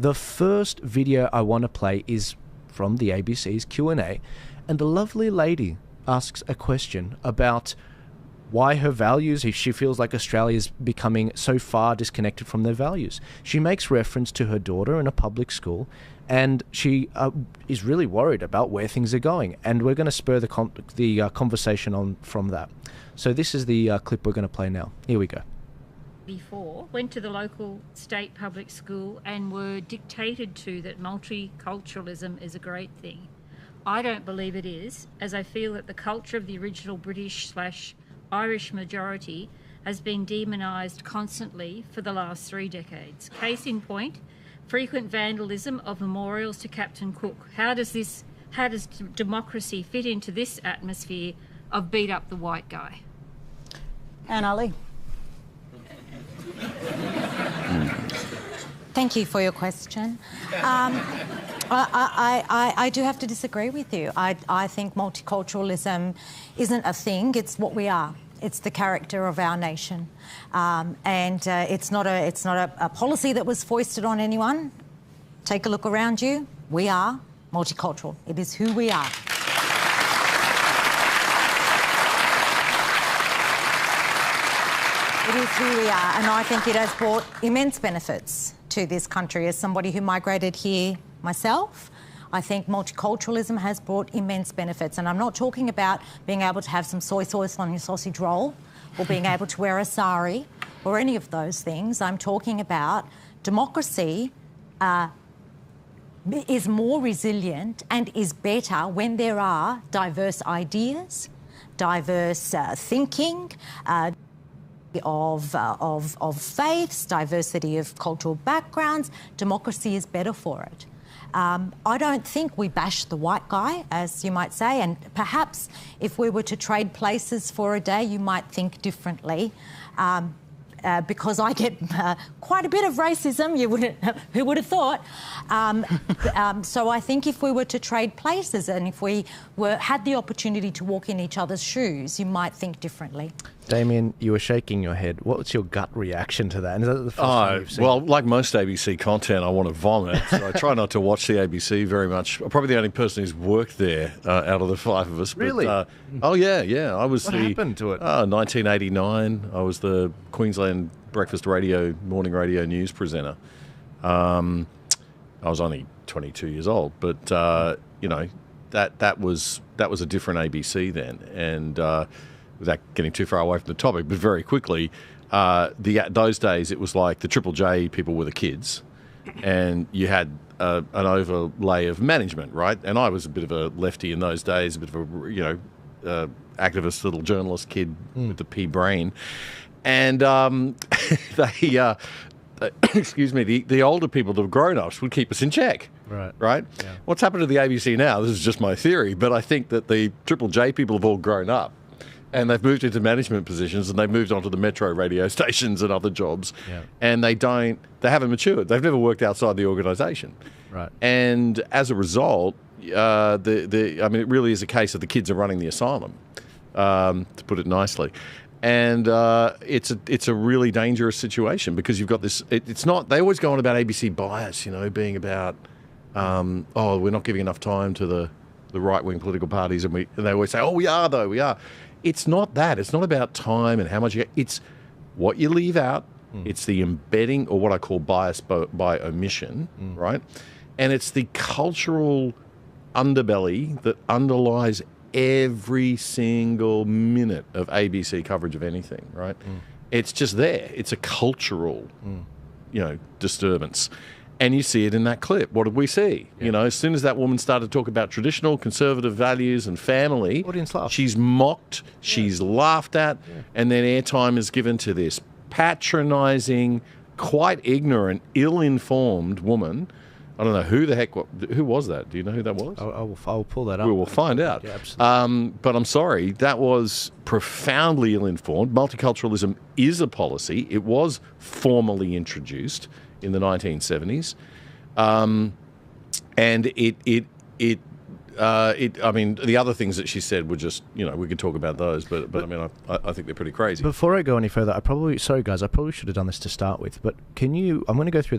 The first video I want to play is from the ABC's Q&A, and a lovely lady asks a question about why her values, if she feels like Australia is becoming so far disconnected from their values. She makes reference to her daughter in a public school, and she is really worried about where things are going. And we're going to spur the conversation on from that. So this is the clip we're going to play now. Here we go. Before, went to the local state public school and were dictated to that multiculturalism is a great thing. I don't believe it is, as I feel that the culture of the original British/Irish majority has been demonised constantly for the last 3 decades. Case in point, frequent vandalism of memorials to Captain Cook. How does democracy fit into this atmosphere of beat up the white guy? Anna Lee. Thank you for your question. I do have to disagree with you. I think multiculturalism isn't a thing, it's what we are. It's the character of our nation. It's not a policy that was foisted on anyone. Take a look around you. We are multicultural. It is who we are. It is who we are, and I think it has brought immense benefits to this country. As somebody who migrated here myself, I think multiculturalism has brought immense benefits. And I'm not talking about being able to have some soy sauce on your sausage roll or being able to wear a sari or any of those things. I'm talking about democracy is more resilient and is better when there are diverse ideas, diverse thinking, of faiths, diversity of cultural backgrounds. Democracy is better for it. I don't think we bash the white guy, as you might say, and perhaps if we were to trade places for a day, you might think differently. Because I get quite a bit of racism, who would have thought? So I think if we were to trade places and if we had the opportunity to walk in each other's shoes, you might think differently. Damien, you were shaking your head. What's your gut reaction to that? Is that the first time you've seen well, like most ABC content, I want to vomit, so I try not to watch the ABC very much. I'm probably the only person who's worked there out of the 5 of us. Really? But, oh, yeah. I was what happened to it? 1989. I was the Queensland breakfast morning radio news presenter. I was only 22 years old, but, that was a different ABC then. And without getting too far away from the topic, but very quickly, those days it was like the Triple J people were the kids, and you had an overlay of management, right? And I was a bit of a lefty in those days, a bit of a activist little journalist kid with the pea brain, and they. Excuse me, the older people, the grown-ups, would keep us in check. Right? Yeah. What's happened to the ABC now? This is just my theory, but I think that the Triple J people have all grown up. And they've moved into management positions, and they've moved on to the metro radio stations and other jobs. Yeah. And they haven't matured. They've never worked outside the organisation. Right. And as a result, it really is a case of the kids are running the asylum, to put it nicely. And it's a really dangerous situation because you've got this. It's not. They always go on about ABC bias, being about, we're not giving enough time to the right-wing political parties, and they always say, we are though, we are. It's not that. It's not about time and how much you get. It's what you leave out. It's the embedding, or what I call bias by omission, right? And it's the cultural underbelly that underlies every single minute of ABC coverage of anything, right? It's just there. It's a cultural, disturbance. And you see it in that clip. What did we see? Yeah. As soon as that woman started to talk about traditional conservative values and family, she's mocked, she's laughed at, and then airtime is given to this patronising, quite ignorant, ill-informed woman. I don't know who was that? Do you know who that was? I'll pull that up. We will find out. Yeah, absolutely. But I'm sorry, that was profoundly ill-informed. Multiculturalism is a policy. It was formally introduced in the 1970s, and the other things that she said were just, we could talk about those, but I think they're pretty crazy. Before I go any further, sorry guys, I probably should have done this to start with, but I'm going to go through the